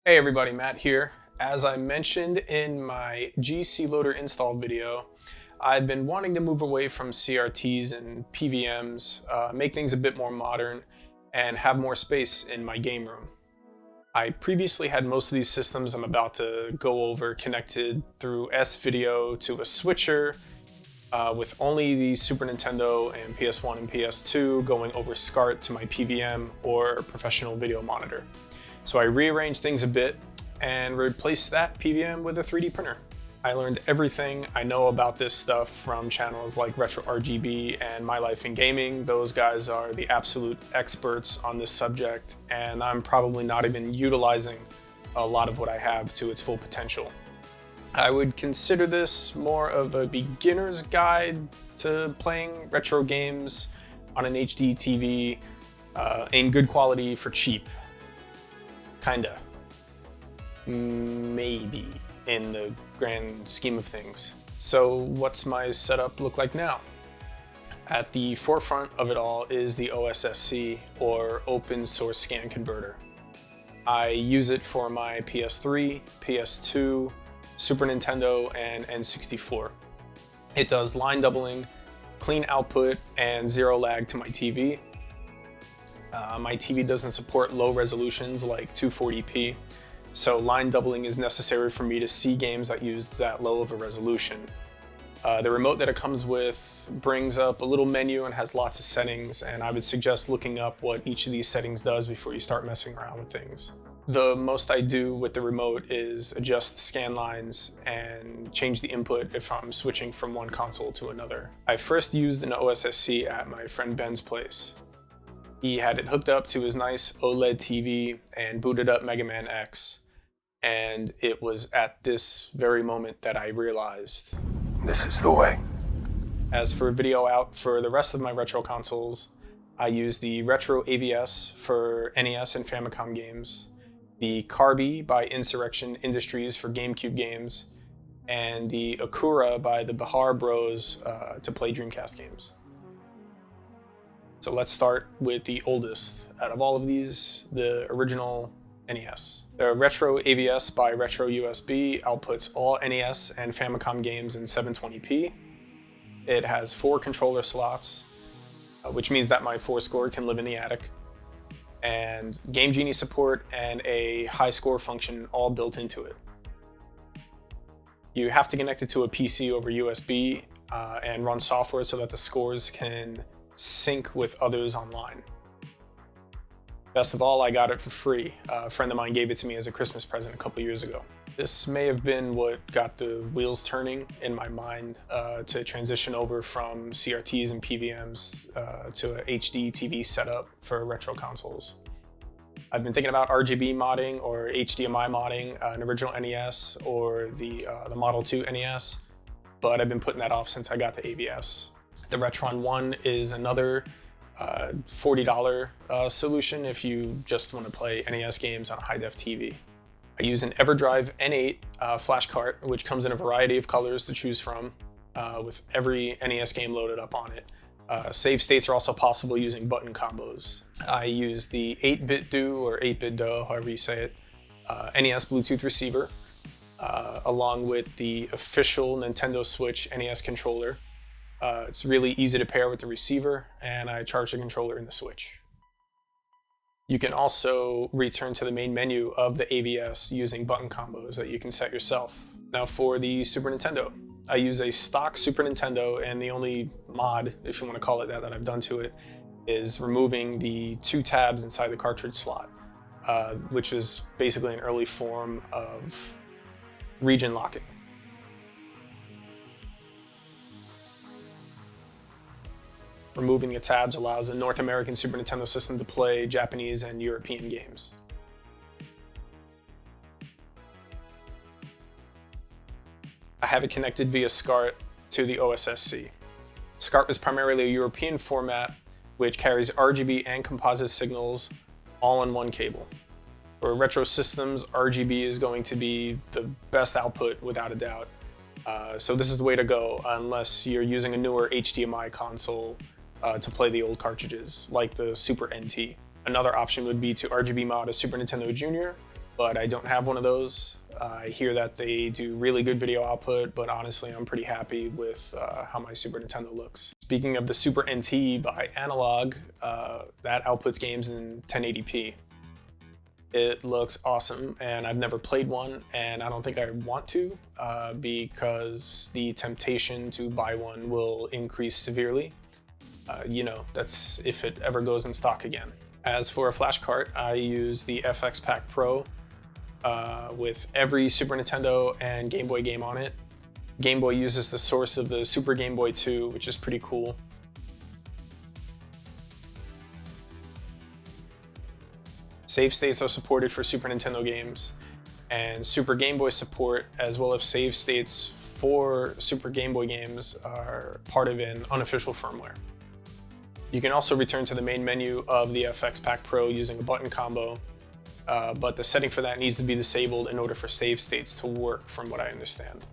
Hey everybody, Matt here. As I mentioned in my GC Loader install video, I've been wanting to move away from CRTs and PVMs, make things a bit more modern, and have more space in my game room. I previously had most of these systems I'm about to go over connected through S-Video to a switcher, with only the Super Nintendo and PS1 and PS2 going over SCART to my PVM or professional video monitor. So I rearranged things a bit and replaced that PVM with a 3D printer. I learned everything I know about this stuff from channels like RetroRGB and MyLifeInGaming. Those guys are the absolute experts on this subject, and I'm probably not even utilizing a lot of what I have to its full potential. I would consider this more of a beginner's guide to playing retro games on an HDTV in good quality for cheap. Kinda. Maybe, in the grand scheme of things. So what's my setup look like now? At the forefront of it all is the OSSC, or Open Source Scan Converter. I use it for my PS3, PS2, Super Nintendo, and N64. It does line doubling, clean output, and zero lag to my TV. My TV doesn't support low resolutions like 240p, so line doubling is necessary for me to see games that use that low of a resolution. The remote that it comes with brings up a little menu and has lots of settings, and I would suggest looking up what each of these settings does before you start messing around with things. The most I do with the remote is adjust scan lines and change the input if I'm switching from one console to another. I first used an OSSC at my friend Ben's place. He had it hooked up to his nice OLED TV and booted up Mega Man X. And it was at this very moment that I realized, this is the way. As for video out for the rest of my retro consoles, I use the Retro AVS for NES and Famicom games, the Carby by Insurrection Industries for Gamecube games, and the Akura by the Bahar Bros to play Dreamcast games. So let's start with the oldest out of all of these, the original NES. The Retro AVS by Retro USB outputs all NES and Famicom games in 720p. It has 4 controller slots, which means that my 4-score can live in the attic, and Game Genie support and a high score function all built into it. You have to connect it to a PC over USB and run software so that the scores can sync with others online. Best of all, I got it for free. A friend of mine gave it to me as a Christmas present a couple years ago. This may have been what got the wheels turning in my mind to transition over from CRTs and PVMs to a HDTV setup for retro consoles. I've been thinking about RGB modding or HDMI modding an original NES or the Model 2 NES, but I've been putting that off since I got the AVS. The Retron 1 is another $40 solution if you just want to play NES games on a high-def TV. I use an EverDrive N8 flash cart, which comes in a variety of colors to choose from, with every NES game loaded up on it. Save states are also possible using button combos. I use the 8-bit do, or 8-bit do, however you say it, NES Bluetooth receiver, along with the official Nintendo Switch NES controller. It's really easy to pair with the receiver, and I charge the controller in the Switch. You can also return to the main menu of the AVS using button combos that you can set yourself. Now for the Super Nintendo, I use a stock Super Nintendo, and the only mod, if you want to call it that I've done to it, is removing the 2 tabs inside the cartridge slot, which is basically an early form of region locking. Removing the tabs allows a North American Super Nintendo system to play Japanese and European games. I have it connected via SCART to the OSSC. SCART is primarily a European format which carries RGB and composite signals all on one cable. For retro systems, RGB is going to be the best output without a doubt. So this is the way to go unless you're using a newer HDMI console to play the old cartridges, like the Super NT. Another option would be to RGB mod a Super Nintendo Junior but I don't have one of those. I hear that they do really good video output, but honestly, I'm pretty happy with how my Super Nintendo looks. Speaking of the Super NT by Analog, that outputs games in 1080p. It looks awesome, and I've never played one, and I don't think I want to because the temptation to buy one will increase severely. You know, that's if it ever goes in stock again. As for a flash cart, I use the FX Pack Pro with every Super Nintendo and Game Boy game on it. Game Boy uses the source of the Super Game Boy 2, which is pretty cool. Save states are supported for Super Nintendo games, and Super Game Boy support, as well as save states for Super Game Boy games, are part of an unofficial firmware. You can also return to the main menu of the FX Pack Pro using a button combo, but the setting for that needs to be disabled in order for save states to work, from what I understand.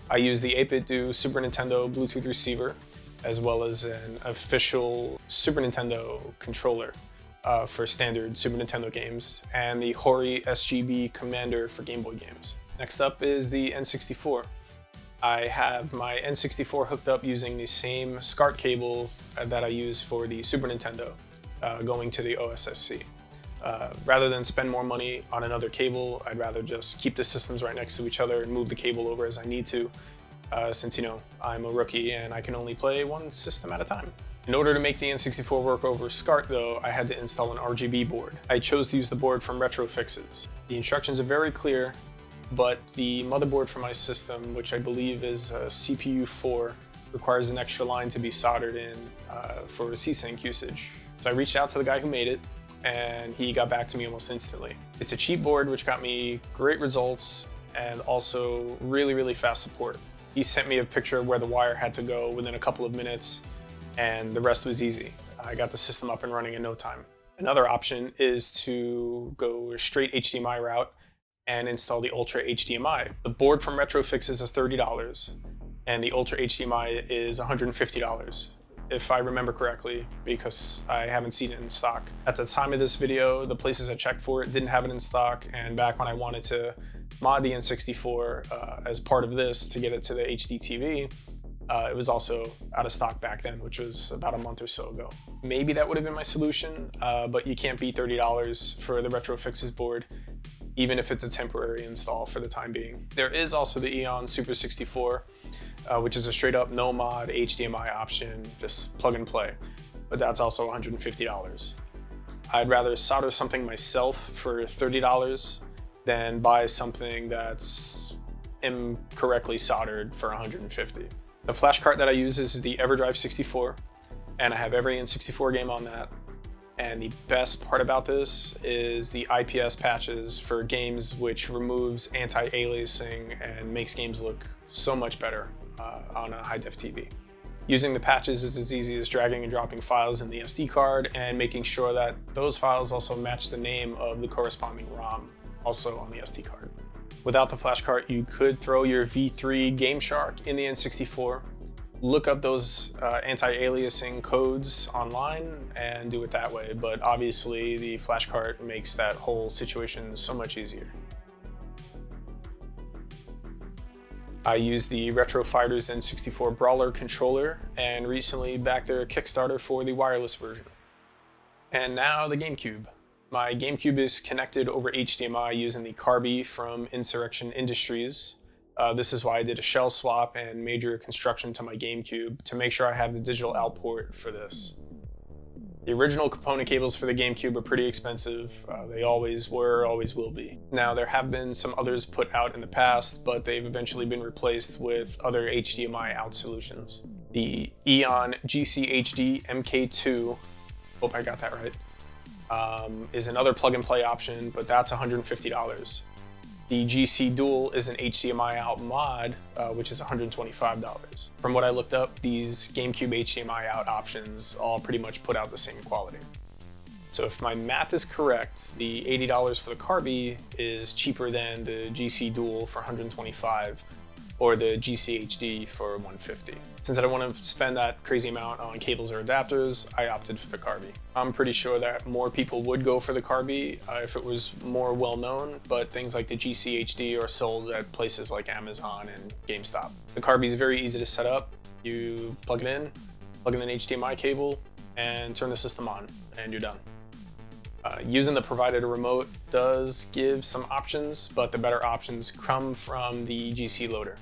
I use the 8BitDo Super Nintendo Bluetooth receiver, as well as an official Super Nintendo controller for standard Super Nintendo games, and the Hori SGB Commander for Game Boy games. Next up is the N64. I have my N64 hooked up using the same SCART cable that I use for the Super Nintendo, going to the OSSC. Rather than spend more money on another cable, I'd rather just keep the systems right next to each other and move the cable over as I need to, since, you know, I'm a rookie and I can only play one system at a time. In order to make the N64 work over SCART, though, I had to install an RGB board. I chose to use the board from RetroFixes. The instructions are very clear, but the motherboard for my system, which I believe is a CPU 4, requires an extra line to be soldered in for G-Sync usage. So I reached out to the guy who made it, and he got back to me almost instantly. It's a cheap board which got me great results and also really fast support. He sent me a picture of where the wire had to go within a couple of minutes, and the rest was easy. I got the system up and running in no time. Another option is to go a straight HDMI route and install the Ultra HDMI. The board from RetroFixes is $30, and the Ultra HDMI is $150, if I remember correctly, because I haven't seen it in stock. At the time of this video, the places I checked for it didn't have it in stock, and back when I wanted to mod the N64 as part of this to get it to the HDTV, it was also out of stock back then, which was about a month or so ago. Maybe that would have been my solution, but you can't beat $30 for the RetroFixes board, even if it's a temporary install for the time being. There is also the Eon Super 64, which is a straight up no mod HDMI option, just plug and play, but that's also $150. I'd rather solder something myself for $30 than buy something that's incorrectly soldered for $150. The flash cart that I use is the EverDrive 64, and I have every N64 game on that. And the best part about this is the IPS patches for games, which removes anti-aliasing and makes games look so much better on a high-def TV. Using the patches is as easy as dragging and dropping files in the SD card and making sure that those files also match the name of the corresponding ROM, also on the SD card. Without the flash cart, you could throw your V3 Game Shark in the N64, look up those anti-aliasing codes online and do it that way, but obviously the flash cart makes that whole situation so much easier. I use the Retro Fighters N64 Brawler controller and recently backed their Kickstarter for the wireless version. And now the Gamecube. My Gamecube is connected over HDMI using the Carby from Insurrection Industries. This is why I did a shell swap and major construction to my Gamecube to make sure I have the digital out port for this. The original component cables for the Gamecube are pretty expensive. They always were, always will be. Now, there have been some others put out in the past, but they've eventually been replaced with other HDMI out solutions. The Eon GCHD MK2, hope I got that right, is another plug-and-play option, but that's $150. The GC Dual is an HDMI out mod, which is $125. From what I looked up, these Gamecube HDMI out options all pretty much put out the same quality. So if my math is correct, the $80 for the Carby is cheaper than the GC Dual for $125, or the GCHD for $150. Since I don't want to spend that crazy amount on cables or adapters, I opted for the Carby. I'm pretty sure that more people would go for the Carby if it was more well known, but things like the GCHD are sold at places like Amazon and GameStop. The Carby is very easy to set up. You plug it in, plug in an HDMI cable, and turn the system on, and you're done. Using the provided remote does give some options, but the better options come from the GC loader.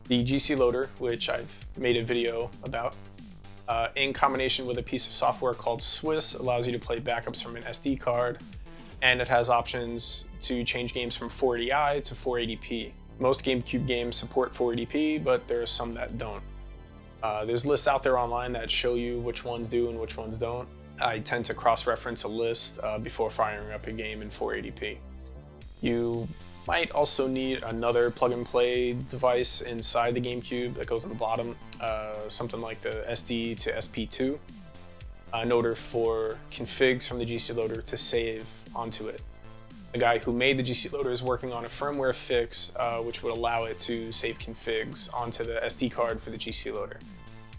The GC loader, which I've made a video about, in combination with a piece of software called Swiss, allows you to play backups from an SD card, and it has options to change games from 480i to 480p. Most GameCube games support 480p, but there are some that don't. There's lists out there online that show you which ones do and which ones don't. I tend to cross-reference a list before firing up a game in 480p. You might also need another plug-and-play device inside the GameCube that goes on the bottom, something like the SD to SP2, in order for configs from the GC loader to save onto it. The guy who made the GC loader is working on a firmware fix which would allow it to save configs onto the SD card for the GC loader.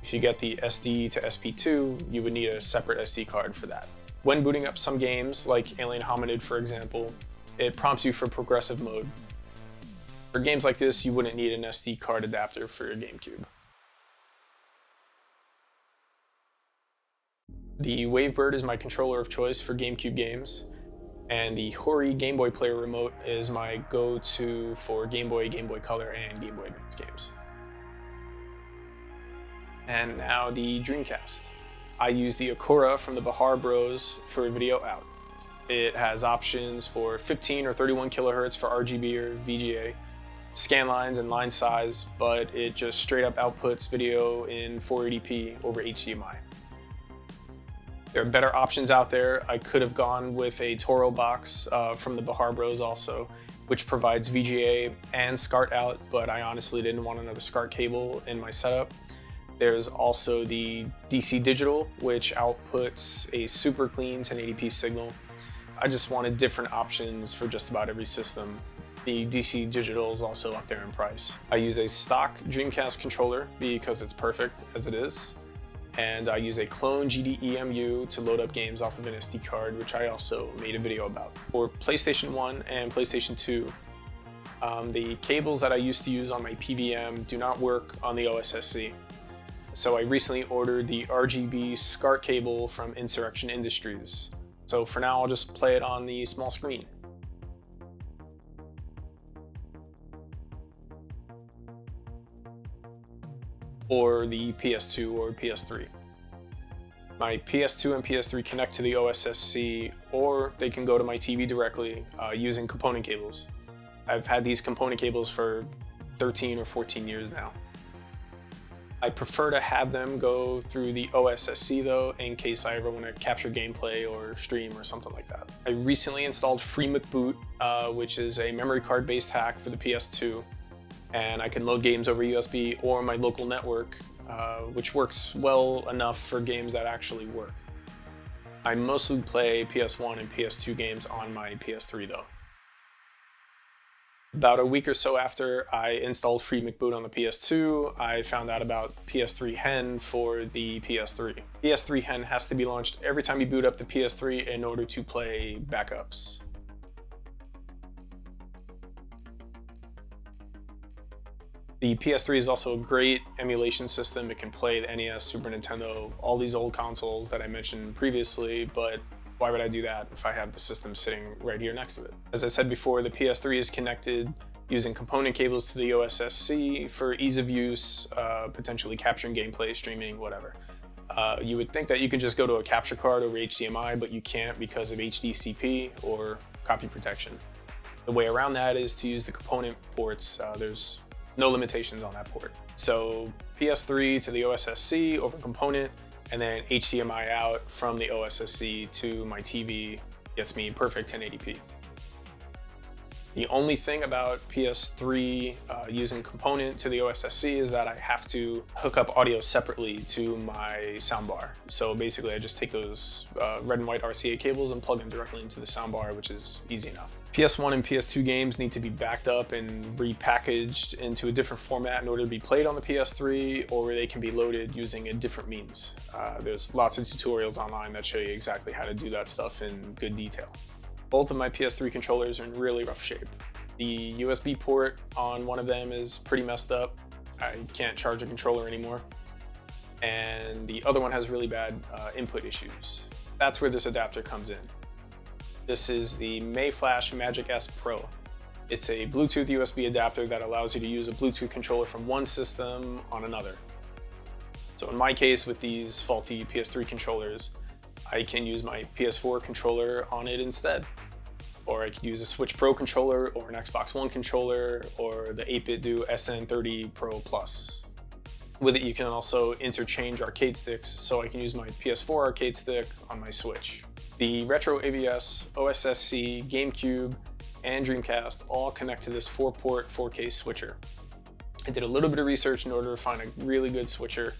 If you get the SD to SP2, you would need a separate SD card for that. When booting up some games, like Alien Hominid for example, it prompts you for progressive mode. For games like this, you wouldn't need an SD card adapter for your GameCube. The Wavebird is my controller of choice for GameCube games, and the Hori Game Boy Player remote is my go-to for Game Boy, Game Boy Color, and Game Boy Advance games. And now the Dreamcast. I use the Akura from the Bahar Bros for video out. It has options for 15 or 31 kilohertz for RGB or VGA, scan lines and line size, but it just straight up outputs video in 480p over HDMI. There are better options out there. I could have gone with a Toro box from the Bahar Bros also, which provides VGA and SCART out, but I honestly didn't want another SCART cable in my setup. There's also the DC Digital, which outputs a super clean 1080p signal. I just wanted different options for just about every system. The DC Digital is also up there in price. I use a stock Dreamcast controller because it's perfect as it is. And I use a clone GDEMU to load up games off of an SD card, which I also made a video about. For PlayStation 1 and PlayStation 2, the cables that I used to use on my PVM do not work on the OSSC. So I recently ordered the RGB SCART cable from Insurrection Industries. So for now, I'll just play it on the small screen. Or the PS2 or PS3. My PS2 and PS3 connect to the OSSC, or they can go to my TV directly using component cables. I've had these component cables for 13 or 14 years now. I prefer to have them go through the OSSC though, in case I ever want to capture gameplay or stream or something like that. I recently installed FreeMcBoot, which is a memory card based hack for the PS2. And I can load games over USB or my local network, which works well enough for games that actually work. I mostly play PS1 and PS2 games on my PS3 though. About a week or so after I installed FreeMcBoot on the PS2, I found out about PS3 Hen for the PS3. PS3 Hen has to be launched every time you boot up the PS3 in order to play backups. The PS3 is also a great emulation system. It can play the NES, Super Nintendo, all these old consoles that I mentioned previously, but why would I do that if I have the system sitting right here next to it? As I said before, the PS3 is connected using component cables to the OSSC for ease of use, potentially capturing gameplay, streaming, whatever. You would think that you could just go to a capture card over HDMI, but you can't because of HDCP or copy protection. The way around that is to use the component ports. There's no limitations on that port. So PS3 to the OSSC over component, and then HDMI out from the OSSC to my TV gets me perfect 1080p. The only thing about PS3 using component to the OSSC is that I have to hook up audio separately to my soundbar. So basically I just take those red and white RCA cables and plug them directly into the soundbar, which is easy enough. PS1 and PS2 games need to be backed up and repackaged into a different format in order to be played on the PS3, or they can be loaded using a different means. There's lots of tutorials online that show you exactly how to do that stuff in good detail. Both of my PS3 controllers are in really rough shape. The USB port on one of them is pretty messed up. I can't charge a controller anymore. And the other one has really bad input issues. That's where this adapter comes in. This is the Mayflash Magic S Pro. It's a Bluetooth USB adapter that allows you to use a Bluetooth controller from one system on another. So in my case, with these faulty PS3 controllers, I can use my PS4 controller on it instead. Or I could use a Switch Pro controller, or an Xbox One controller, or the 8-bit do SN30 Pro Plus. With it you can also interchange arcade sticks, so I can use my PS4 arcade stick on my Switch. The RetroRGB, OSSC, Gamecube, and Dreamcast all connect to this 4-port 4K switcher. I did a little bit of research in order to find a really good switcher,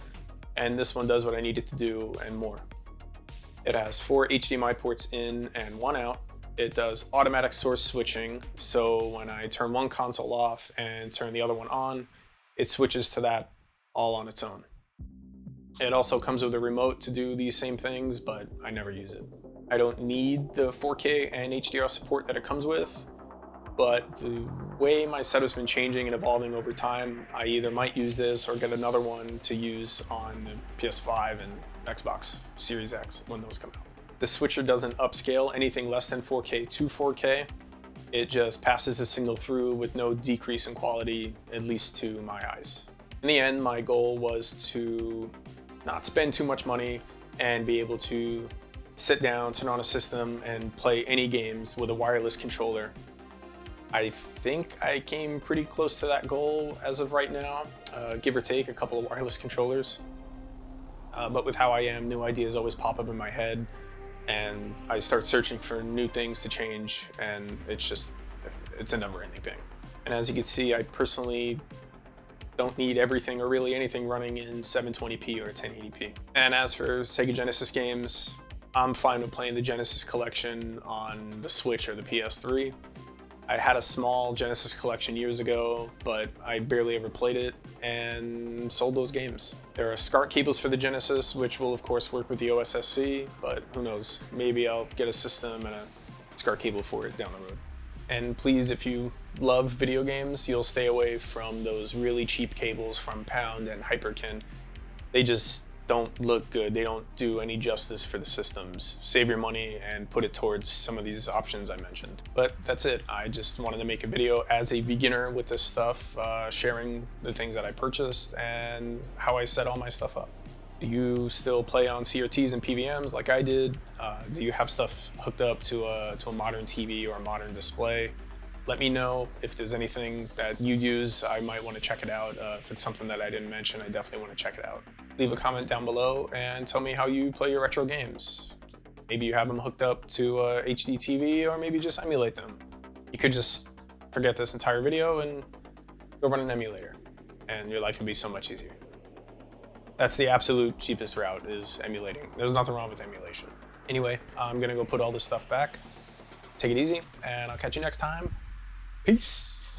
and this one does what I need it to do and more. It has 4 HDMI ports in and 1 out. It does automatic source switching, so when I turn one console off and turn the other one on, it switches to that all on its own. It also comes with a remote to do these same things, but I never use it. I don't need the 4K and HDR support that it comes with, but the way my setup's been changing and evolving over time, I either might use this or get another one to use on the PS5 and Xbox Series X when those come out. The switcher doesn't upscale anything less than 4K to 4K. It just passes the signal through with no decrease in quality, at least to my eyes. In the end, my goal was to not spend too much money and be able to sit down, turn on a system, and play any games with a wireless controller. I think I came pretty close to that goal as of right now, give or take a couple of wireless controllers. But with how I am, new ideas always pop up in my head, and I start searching for new things to change, and it's a never-ending thing. And as you can see, I personally don't need everything or really anything running in 720p or 1080p. And as for Sega Genesis games, I'm fine with playing the Genesis collection on the Switch or the PS3. I had a small Genesis collection years ago, but I barely ever played it and sold those games. There are SCART cables for the Genesis, which will of course work with the OSSC, but who knows, maybe I'll get a system and a SCART cable for it down the road. And please, if you love video games, you'll stay away from those really cheap cables from Pound and Hyperkin. They just don't look good. They don't do any justice for the systems. Save your money and put it towards some of these options I mentioned. But that's it. I just wanted to make a video as a beginner with this stuff, sharing the things that I purchased and how I set all my stuff up. Do you still play on CRTs and PVMs like I did? Do you have stuff hooked up to a modern TV or a modern display? Let me know if there's anything that you use. I might want to check it out. If it's something that I didn't mention, I definitely want to check it out. Leave a comment down below and tell me how you play your retro games. Maybe you have them hooked up to HDTV, or maybe just emulate them. You could just forget this entire video and go run an emulator, and your life would be so much easier. That's the absolute cheapest route, is emulating. There's nothing wrong with emulation. Anyway, I'm gonna go put all this stuff back. Take it easy, and I'll catch you next time. Peace.